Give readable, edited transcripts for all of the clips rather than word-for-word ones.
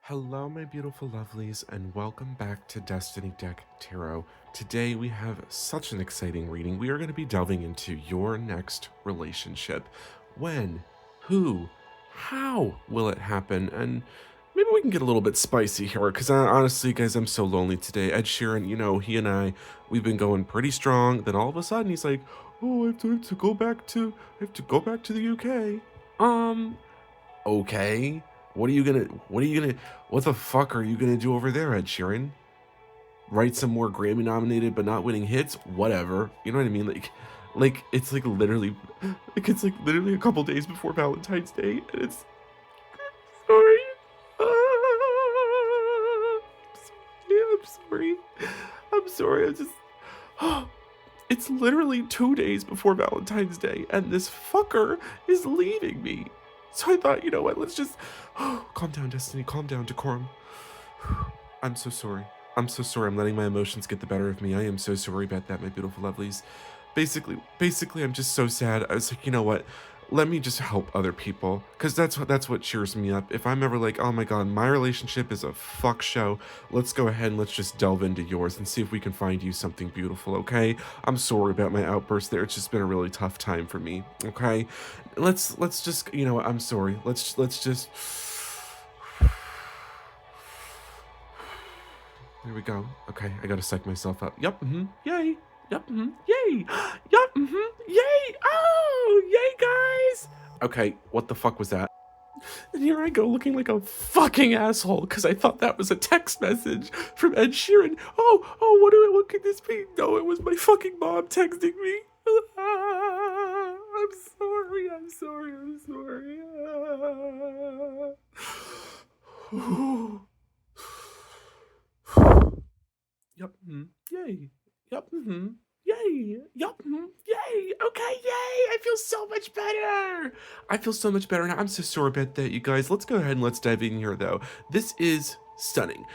Hello, my beautiful lovelies, and welcome back to Destiny Deck Tarot. Today we have such an exciting reading. We are going to be delving into your next relationship. When, who, how will it happen? And maybe we can get a little bit spicy here, because honestly, guys, I'm so lonely today. Ed Sheeran, he and we've been going pretty strong. Then all of a sudden, he's like, "Oh, I have to go back to, the UK." Okay. What the fuck are you gonna do over there, Ed Sheeran? Write some more Grammy nominated but not winning hits? Whatever. You know what I mean? It's like literally a couple days before Valentine's Day, and it's sorry. I'm sorry. I'm sorry. I'm just it's literally 2 days before Valentine's Day, and this fucker is leaving me. So I thought, you know what, let's just calm down, Destiny, calm down, decorum. I'm so sorry. I'm so sorry. I'm letting my emotions get the better of me. I am so sorry about that, my beautiful lovelies. Basically, I'm just so sad. I was like, you know what? Let me just help other people, because that's what cheers me up. If I'm ever like, oh my god, my relationship is a fuck show, let's go ahead and let's just delve into yours and see if we can find you something beautiful, okay? I'm sorry about my outburst there. It's just been a really tough time for me, okay? Let's just, you know what? I'm sorry. Let's just there we go. Okay, I gotta psych myself up. Yep, yay. Yep, yay. Yep, yay. Oh, yay, guys. Okay, what the fuck was that? And here I go looking like a fucking asshole because I thought that was a text message from Ed Sheeran. What could this be? No, it was my fucking mom texting me. I'm sorry. Yep. Yay. Yep. Yay. Yep. Yay. Okay. Yay. I feel so much better. I feel so much better now. I'm so sorry about that, you guys. Let's go ahead and let's dive in here, though. This is stunning.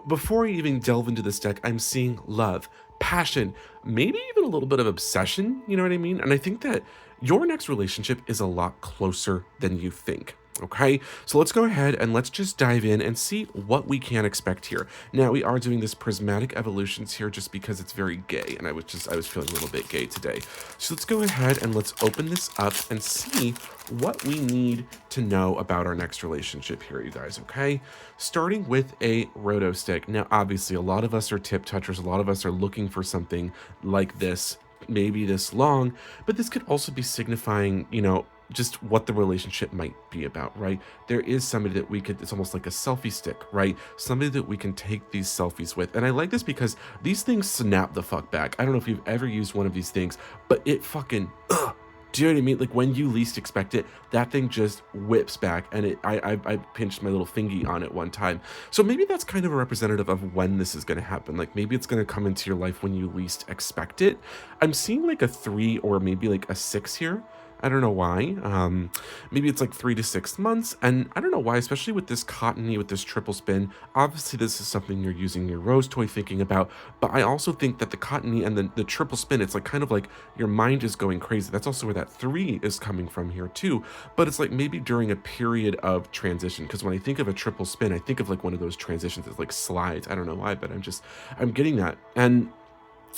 Before I even delve into this deck, I'm seeing love, passion, maybe even a little bit of obsession. You know what I mean? And I think that your next relationship is a lot closer than you think. Okay, so let's go ahead and let's just dive in and see what we can expect here. Now, we are doing this prismatic evolutions here just because it's very gay, and I was feeling a little bit gay today. So let's go ahead and let's open this up and see what we need to know about our next relationship here, you guys, okay? Starting with a roto stick. Now, obviously, a lot of us are tip touchers. A lot of us are looking for something like this, maybe this long, but this could also be signifying, just what the relationship might be about, right? There is somebody that it's almost like a selfie stick, right? Somebody that we can take these selfies with. And I like this because these things snap the fuck back. I don't know if you've ever used one of these things, but it fucking, do you know what I mean? Like when you least expect it, that thing just whips back, and I pinched my little fingy on it one time. So maybe that's kind of a representative of when this is going to happen. Like maybe it's going to come into your life when you least expect it. I'm seeing like a 3 or maybe like a 6 here. I don't know why. Maybe it's like 3 to 6 months. And I don't know why, especially with this cottony, with this triple spin. Obviously, this is something you're using your rose toy thinking about. But I also think that the cottony and the triple spin, it's like kind of like your mind is going crazy. That's also where that 3 is coming from here too. But it's like maybe during a period of transition. Because when I think of a triple spin, I think of like one of those transitions that's like slides. I don't know why, but I'm getting that. And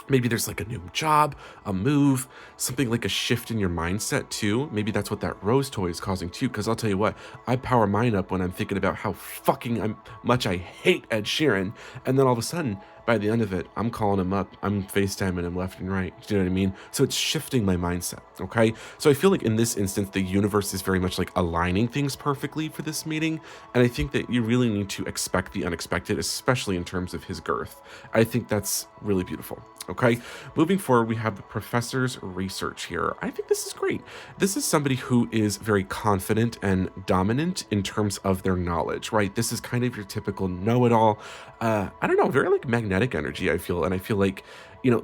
maybe there's like a new job, a move, something like a shift in your mindset too. Maybe that's what that rose toy is causing too. Because I'll tell you what, I power mine up when I'm thinking about how fucking much I hate Ed Sheeran. And then all of a sudden, by the end of it, I'm calling him up. I'm FaceTiming him left and right. Do you know what I mean? So it's shifting my mindset, okay? So I feel like in this instance, the universe is very much like aligning things perfectly for this meeting. And I think that you really need to expect the unexpected, especially in terms of his girth. I think that's really beautiful. Okay, moving forward, we have the professor's research here. I think this is great. This is somebody who is very confident and dominant in terms of their knowledge, right? This is kind of your typical know-it-all. I don't know, very like magnetic energy, I feel. And I feel like,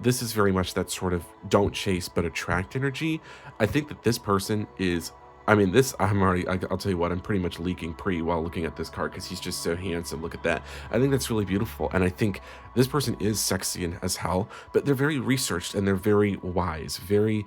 this is very much that sort of don't chase but attract energy. I think that this person is I mean, this, I'll tell you what, I'm pretty much leaking pre while looking at this card because he's just so handsome. Look at that. I think that's really beautiful. And I think this person is sexy and as hell, but they're very researched and they're very wise, very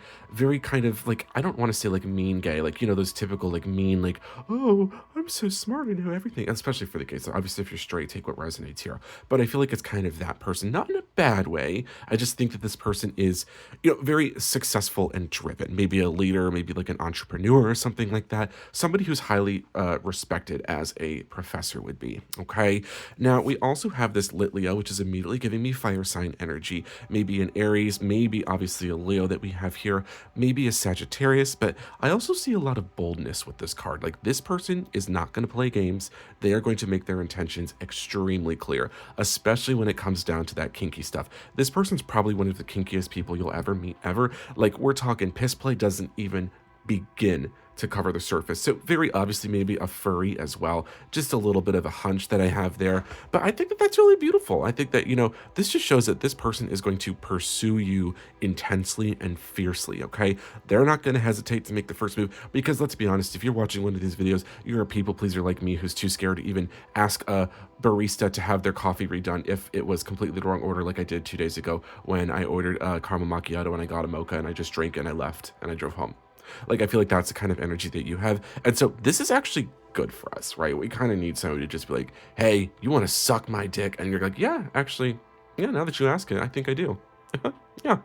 kind of like, I don't want to say like mean gay, like, you know, those typical like mean, like, oh, I'm so smart, I know everything, especially for the case. Obviously, if you're straight, take what resonates here. But I feel like it's kind of that person, not in a bad way. I just think that this person is, you know, very successful and driven, maybe a leader, maybe like an entrepreneur or something like that. Somebody who's highly respected as a professor would be. Okay. Now, we also have this lit Leo, which is immediately giving me fire sign energy, maybe an Aries, maybe obviously a Leo that we have here, maybe a Sagittarius, but I also see a lot of boldness with this card. Like this person is not going to play games. They are going to make their intentions extremely clear, especially when it comes down to that kinky stuff. This person's probably one of the kinkiest people you'll ever meet ever. Like we're talking piss play doesn't even begin to cover the surface. So very obviously maybe a furry as well. Just a little bit of a hunch that I have there. But I think that that's really beautiful. I think that, you know, this just shows that this person is going to pursue you intensely and fiercely, okay? They're not going to hesitate to make the first move because let's be honest, if you're watching one of these videos, you're a people pleaser like me who's too scared to even ask a barista to have their coffee redone if it was completely the wrong order like I did 2 days ago when I ordered a caramel macchiato and I got a mocha and I just drank and I left and I drove home. Like, I feel like that's the kind of energy that you have. And so this is actually good for us, right? We kind of need somebody to just be like, hey, you want to suck my dick? And you're like, yeah, actually, yeah, now that you ask it, I think I do. Yeah.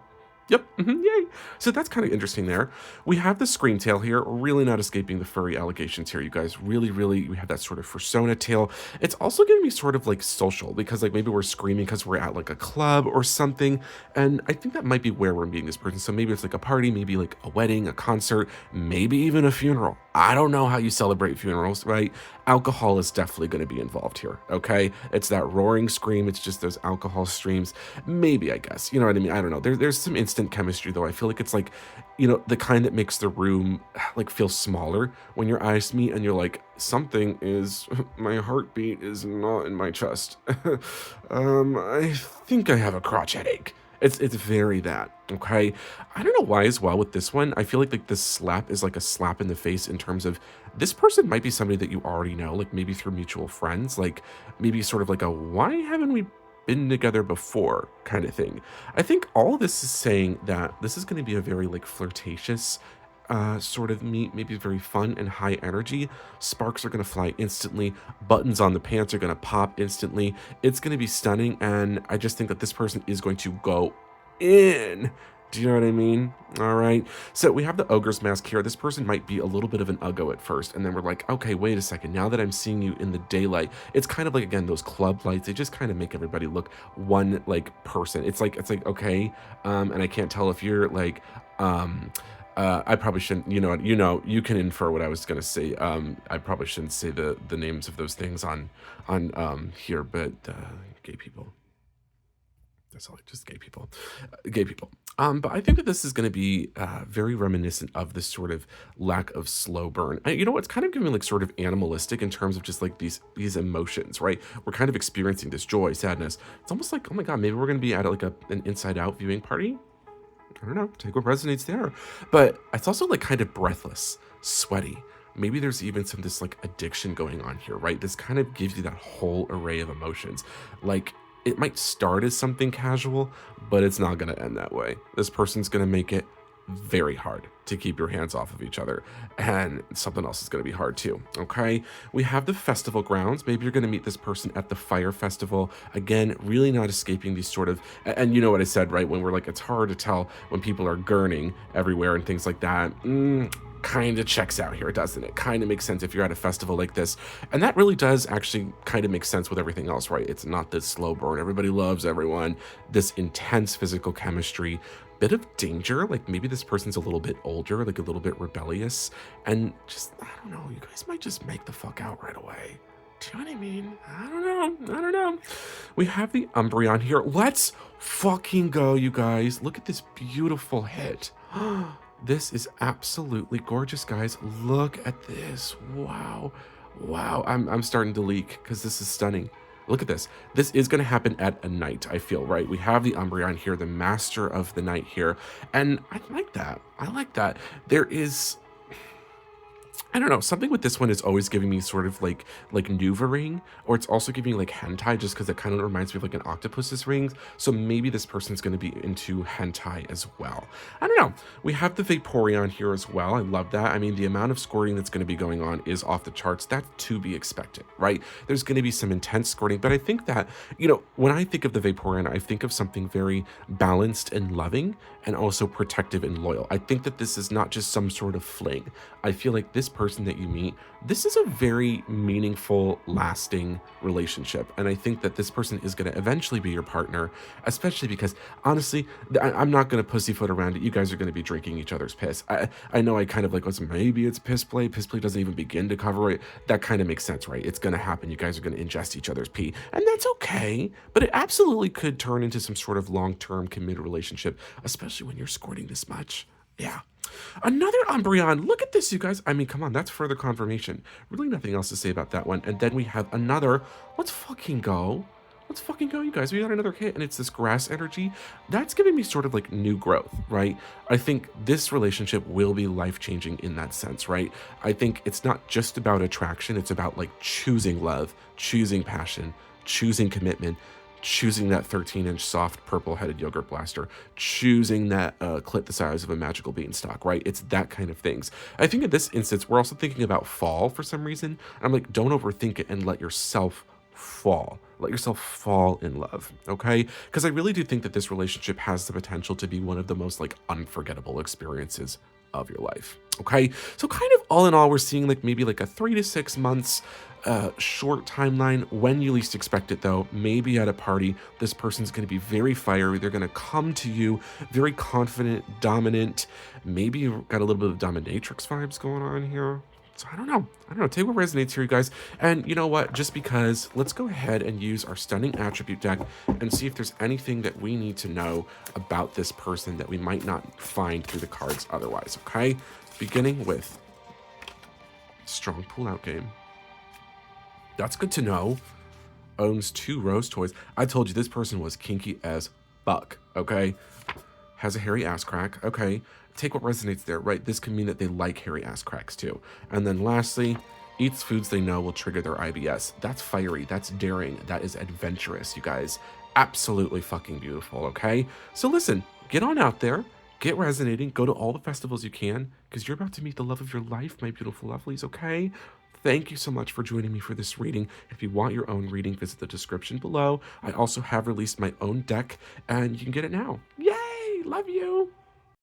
Yep. Yay. So that's kind of interesting there. We have the scream tail here, really not escaping the furry allegations here, you guys. Really, we have that sort of persona tail. It's also giving me sort of like social because like maybe we're screaming because we're at like a club or something. And I think that might be where we're meeting this person. So maybe it's like a party, maybe like a wedding, a concert, maybe even a funeral. I don't know how you celebrate funerals, right? Alcohol is definitely going to be involved here, okay? It's that roaring scream. It's just those alcohol streams. Maybe, I guess. You know what I mean? I don't know. There's some instant chemistry, though. I feel like it's like, you know, the kind that makes the room like feel smaller when your eyes meet and you're like, something is, my heartbeat is not in my chest. I think I have a crotch headache. It's very that, okay? I don't know why as well with this one. I feel like this slap is like a slap in the face in terms of this person might be somebody that you already know, like maybe through mutual friends, like maybe sort of like a why haven't we been together before kind of thing. I think all of this is saying that this is going to be a very like flirtatious sort of meet, maybe very fun and high energy. Sparks are going to fly instantly. Buttons on the pants are going to pop instantly. It's going to be stunning. And I just think that this person is going to go in. Do you know what I mean? All right. So we have the ogre's mask here. This person might be a little bit of an uggo at first. And then we're like, okay, wait a second. Now that I'm seeing you in the daylight, it's kind of like, again, those club lights. They just kind of make everybody look one like person. It's like, okay. And I can't tell if you're like, I probably shouldn't, you can infer what I was going to say. I probably shouldn't say the names of those things on here, but gay people. That's all, just gay people. But I think that this is going to be very reminiscent of this sort of lack of slow burn. You know, it's kind of giving like sort of animalistic in terms of just like these emotions, right? We're kind of experiencing this joy, sadness. It's almost like, oh my God, maybe we're going to be at like an Inside Out viewing party. I don't know, take what resonates there. But it's also like kind of breathless, sweaty. Maybe there's even some this like addiction going on here, right? This kind of gives you that whole array of emotions. Like it might start as something casual, but it's not going to end that way. This person's going to make it very hard to keep your hands off of each other, and something else is going to be hard too. Okay, we have the festival grounds. Maybe you're going to meet this person at the fire festival. Again, really not escaping these sort of, and you know what I said, right? When we're like, it's hard to tell when people are gurning everywhere and things like that. Kind of checks out here, doesn't it? Kind of makes sense if you're at a festival like this. And that really does actually kind of make sense with everything else, right? It's not this slow burn. Everybody loves everyone. This intense physical chemistry. Bit of danger, like maybe this person's a little bit older, like a little bit rebellious, and just, I don't know, you guys might just make the fuck out right away. Do you know what I mean? I don't know. We have the Umbreon here. Let's fucking go, you guys. Look at this beautiful hit. This is absolutely gorgeous, guys. Look at this. Wow. I'm starting to leak because this is stunning. Look at this. This is going to happen at a night, I feel, right? We have the Umbreon here, the master of the night here. And I like that. There is... I don't know. Something with this one is always giving me sort of like maneuvering, or it's also giving me like hentai, just because it kind of reminds me of like an octopus's rings. So maybe this person's going to be into hentai as well. I don't know. We have the Vaporeon here as well. I love that. I mean, the amount of squirting that's going to be going on is off the charts. That's to be expected, right? There's going to be some intense squirting, but I think that, when I think of the Vaporeon, I think of something very balanced and loving, and also protective and loyal. I think that this is not just some sort of fling. I feel like this person that you meet, this is a very meaningful, lasting relationship. And I think that this person is going to eventually be your partner, especially because, honestly, I'm not going to pussyfoot around it. You guys are going to be drinking each other's piss. I know I kind of like, maybe it's piss play. Piss play doesn't even begin to cover it. That kind of makes sense, right? It's going to happen. You guys are going to ingest each other's pee. And that's okay. But it absolutely could turn into some sort of long-term committed relationship, especially when you're squirting this much. Yeah. Another Umbreon. Look at this, you guys. I mean, come on. That's further confirmation. Really nothing else to say about that one. And then we have another. Let's fucking go. Let's fucking go, you guys. We got another hit, and it's this grass energy. That's giving me sort of like new growth, right? I think this relationship will be life-changing in that sense, right? I think it's not just about attraction. It's about like choosing love, choosing passion, choosing commitment, choosing that 13-inch soft purple-headed yogurt blaster, choosing that clit the size of a magical beanstalk, right? It's that kind of things. I think in this instance, we're also thinking about fall for some reason. I'm like, don't overthink it and let yourself fall. Let yourself fall in love, okay? Because I really do think that this relationship has the potential to be one of the most like unforgettable experiences of your life, okay? So kind of all in all, we're seeing like maybe like a 3 to 6 months short timeline when you least expect it, though. Maybe at a party, this person's going to be very fiery. They're going to come to you very confident, dominant. Maybe you've got a little bit of dominatrix vibes going on here. So I don't know. Take what resonates here, you guys. And you know what? Just because, let's go ahead and use our stunning attribute deck and see if there's anything that we need to know about this person that we might not find through the cards otherwise, okay? Beginning with strong pull-out game. That's good to know. Owns 2 rose toys. I told you this person was kinky as fuck, okay? Has a hairy ass crack, okay? Take what resonates there, right? This can mean that they like hairy ass cracks too. And then lastly, eats foods they know will trigger their IBS. That's fiery, that's daring, that is adventurous, you guys. Absolutely fucking beautiful, okay? So listen, get on out there, get resonating, go to all the festivals you can, because you're about to meet the love of your life, my beautiful lovelies, okay? Thank you so much for joining me for this reading. If you want your own reading, visit the description below. I also have released my own deck, and you can get it now. Yay! Love you!